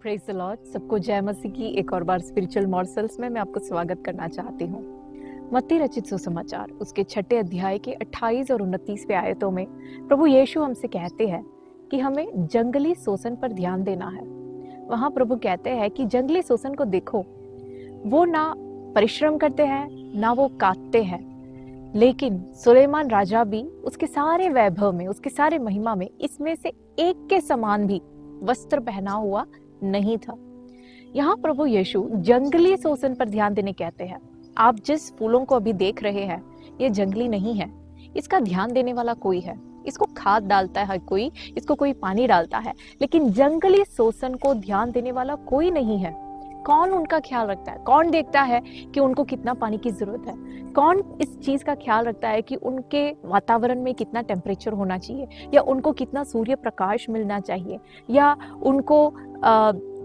Praise the Lord. सबको जय मसीह की एक और बार स्पिरिचुअल मॉर्सल्स में मैं आपको स्वागत करना चाहती हूँ। मत्ती रचित सुसमाचार उसके 6 अध्याय के 28 और 29वें आयतों में प्रभु यीशु हमसे कहते हैं कि हमें जंगली शोषण पर ध्यान देना है। वहाँ प्रभु कहते हैं कि जंगली शोषण को देखो, वो ना परिश्रम करते हैं ना वो काटते हैं, लेकिन सुलेमान राजा भी उसके सारे वैभव में, उसके सारे महिमा में इसमें से एक के समान भी वस्त्र पहना हुआ नहीं था। यहाँ प्रभु यीशु जंगली शोषण पर ध्यान देने कहते हैं। आप जिस फूलों को अभी देख रहे हैं ये जंगली नहीं है, इसका ध्यान देने वाला कोई है, इसको खाद डालता है कोई, इसको कोई पानी डालता है, लेकिन जंगली शोषण को ध्यान देने वाला कोई नहीं है। कौन उनका ख्याल रखता है? कौन देखता है कि उनको कितना पानी की जरूरत है? कौन इस चीज का ख्याल रखता है कि उनके वातावरण में कितना टेम्परेचर होना चाहिए, या उनको कितना सूर्य प्रकाश मिलना चाहिए, या उनको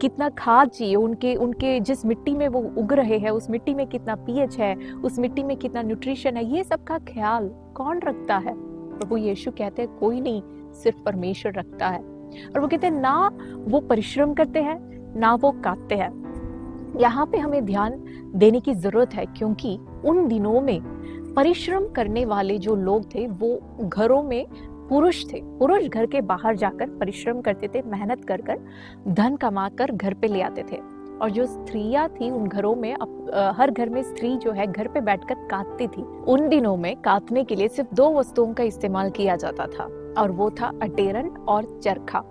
कितना खाद चाहिए, उनके जिस मिट्टी में वो उग रहे हैं उस मिट्टी में कितना पीएच है, उस मिट्टी में कितना न्यूट्रिशन है, ये सब का ख्याल कौन रखता है? प्रभु यीशु कहते हैं कोई नहीं, सिर्फ परमेश्वर रखता है। और वो कहते हैं ना वो परिश्रम करते हैं ना वो काटते हैं। यहाँ पे हमें ध्यान देने की जरूरत है, क्योंकि उन दिनों में परिश्रम करने वाले जो लोग थे वो घरों में पुरुष थे। पुरुष घर के बाहर जाकर परिश्रम करते थे, मेहनत कर कर धन कमाकर घर पे ले आते थे। और जो स्त्रियां थी उन घरों में हर घर में स्त्री जो है घर पे बैठकर काटती थी। उन दिनों में काटने के लिए सिर्फ 2 वस्तुओं का इस्तेमाल किया जाता था, और वो था अटेरन और चरखा।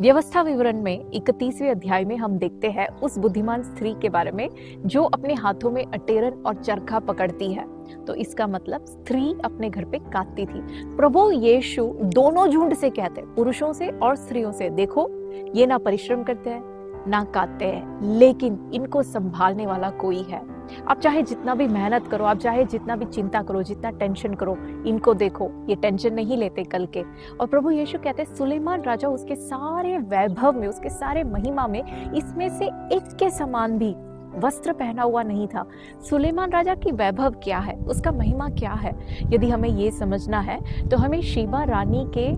व्यवस्था विवरण में 31वें अध्याय में हम देखते हैं उस बुद्धिमान स्त्री के बारे में जो अपने हाथों में अटेरन और चरखा पकड़ती है। तो इसका मतलब स्त्री अपने घर पे काटती थी। प्रभु यीशु दोनों झुंड से कहते हैं, पुरुषों से और स्त्रियों से, देखो ये ना परिश्रम करते हैं ना काटते हैं, लेकिन इनको संभालने वाला कोई है। आप चाहे जितना भी मेहनत करो, आप चाहे जितना भी चिंता करो, जितना टेंशन करो, इनको देखो, ये टेंशन नहीं लेते कल के। और प्रभु यीशु कहते हैं सुलेमान राजा उसके सारे वैभव में, उसके सारे महिमा में इसमें से एक के समान भी वस्त्र पहना हुआ नहीं था। सुलेमान राजा की वैभव क्या है, उसका महिमा क्या है? यदि हमें ये समझना है तो हमें शीबा रानी के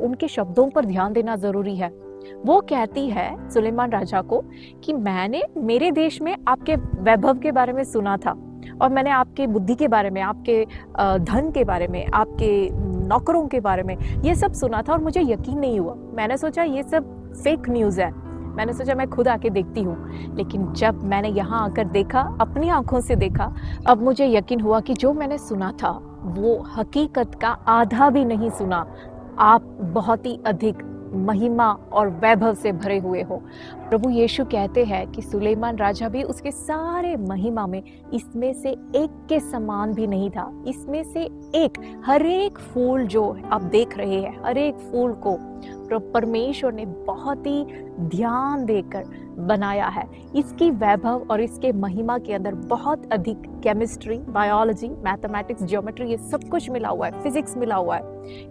उनके शब्दों पर ध्यान देना जरूरी है। वो कहती है सुलेमान राजा को कि मैंने मेरे देश में आपके वैभव के बारे में सुना था, और मैंने आपके बुद्धि के बारे में, आपके धन के बारे में, आपके नौकरों के बारे में ये सब सुना था, और मुझे यकीन नहीं हुआ। मैंने सोचा ये सब फेक न्यूज़ है, मैंने सोचा मैं खुद आके देखती हूँ। लेकिन जब मैंने यहाँ आकर देखा, अपनी आंखों से देखा, अब मुझे यकीन हुआ कि जो मैंने सुना था वो हकीकत का आधा भी नहीं सुना। आप बहुत ही अधिक महिमा और वैभव से भरे हुए हो। प्रभु यीशु कहते हैं कि सुलेमान राजा भी उसके सारे महिमा में इसमें से एक के समान भी नहीं था। इसमें से एक, हर एक फूल जो आप देख रहे हैं, हर एक फूल को परमेश्वर ने बहुत ही ध्यान देकर बनाया है। इसकी वैभव और इसके महिमा के अंदर बहुत अधिक केमिस्ट्री, बायोलॉजी, मैथमेटिक्स, ज्योमेट्री, ये सब कुछ मिला हुआ है, फिजिक्स मिला हुआ है।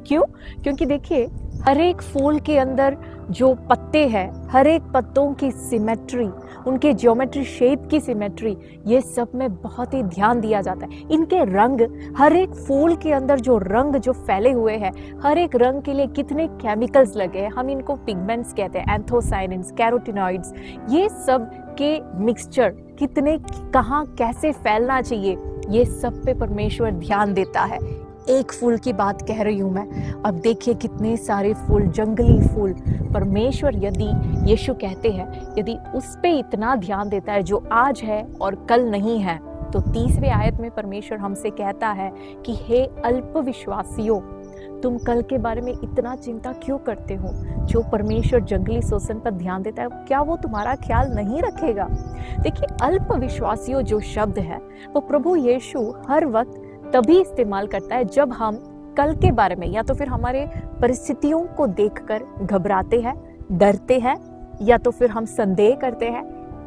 क्यों? क्योंकि देखिए हर एक फूल के अंदर जो पत्ते हैं, हर एक पत्तों की सिमेट्री, उनके ज्योमेट्री शेप की सिमेट्री, ये सब में बहुत ही ध्यान दिया जाता है। इनके रंग, हर एक फूल के अंदर जो रंग जो फैले हुए हैं, हर एक रंग के लिए कितने केमिकल्स लगे हैं, हम इनको पिगमेंट्स कहते हैं, एंथोसाइनिन्स, कैरोटिनॉइड्स, ये सब के मिक्सचर कितने कहाँ कैसे फैलना चाहिए, ये सब पे परमेश्वर ध्यान देता है। एक फूल की बात कह रही हूँ मैं, अब देखिए कितने सारे फूल, जंगली फूल। परमेश्वर, यदि यीशु कहते हैं, यदि उस पे इतना ध्यान देता है जो आज है और कल नहीं है, तो 30वें आयत में परमेश्वर हमसे कहता है कि हे अल्पविश्वासियों, तुम कल के बारे में इतना चिंता क्यों करते हो? जो परमेश्वर जंगली शोषण पर ध्यान देता है, क्या वो तुम्हारा ख्याल नहीं रखेगा? देखिए अल्पविश्वासियों जो शब्द है वो प्रभु यीशु हर वक्त तभी इस्तेमाल करता है जब हम कल के बारे में, या तो फिर हमारे परिस्थितियों को देखकर घबराते हैं, डरते हैं, या तो फिर हम संदेह करते हैं।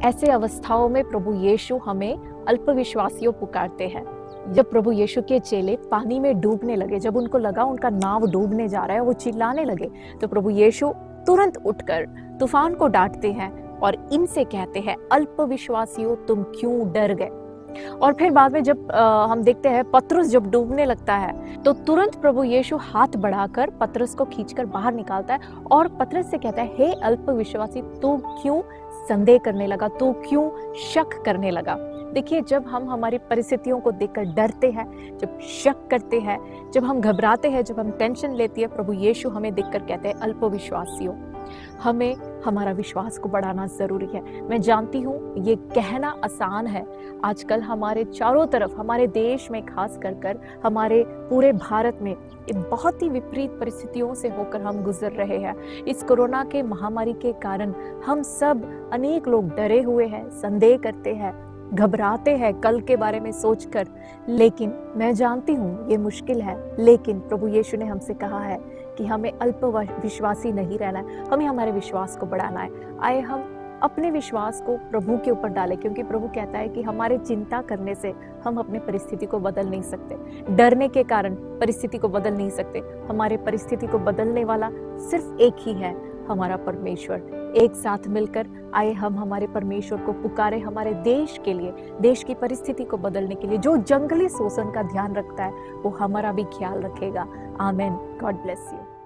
ऐसे अवस्थाओं में प्रभु यीशु हमें अल्पविश्वासियों पुकारते हैं। जब प्रभु यीशु के चेले पानी में डूबने लगे, जब उनको लगा उनका नाव डूबने जा रहा है, वो चिल्लाने लगे, तो प्रभु यीशु तुरंत उठकर तूफान को डांटते हैं और इनसे कहते हैं, अल्पविश्वासियों तुम क्यों डर गए? और फिर बाद में जब हम देखते हैं पतरस जब डूबने लगता है तो तुरंत प्रभु यीशु हाथ बढ़ाकर पतरस को खींचकर बाहर निकालता है और पतरस से कहता है, हे अल्पविश्वासी, तू क्यों संदेह करने लगा, तो क्यों शक करने लगा। देखिए, जब हम हमारी परिस्थितियों को देखकर डरते हैं, जब शक करते हैं, जब हम घबराते हैं, जब हम टेंशन लेती है, प्रभु यीशु हमें देखकर कहते हैं अल्पविश्वासियों। हमें हमारा विश्वास को बढ़ाना ज़रूरी है। मैं जानती हूँ ये कहना आसान है। आजकल हमारे चारों तरफ, हमारे देश में खास कर हमारे पूरे भारत में ये बहुत ही विपरीत परिस्थितियों से होकर हम गुजर रहे हैं। इस कोरोना के महामारी के कारण हम सब, अनेक लोग डरे हुए हैं, संदेह करते हैं, घबराते हैं कल के बारे में सोचकर। लेकिन मैं जानती हूँ ये मुश्किल है, लेकिन प्रभु यीशु ने हमसे कहा है कि हमें अल्प विश्वासी नहीं रहना है, हमें हमारे विश्वास को बढ़ाना है। आए हम अपने विश्वास को प्रभु के ऊपर डालें, क्योंकि प्रभु कहता है कि हमारे चिंता करने से हम अपने परिस्थिति को बदल नहीं सकते। डरने के कारण परिस्थिति को बदल नहीं सकते। हमारे परिस्थिति को बदलने वाला सिर्फ एक ही है, हमारा परमेश्वर। एक साथ मिलकर आए हम हमारे परमेश्वर को पुकारे, हमारे देश के लिए, देश की परिस्थिति को बदलने के लिए। जो जंगली शोषण का ध्यान रखता है वो हमारा भी ख्याल रखेगा। आमेन। God bless you.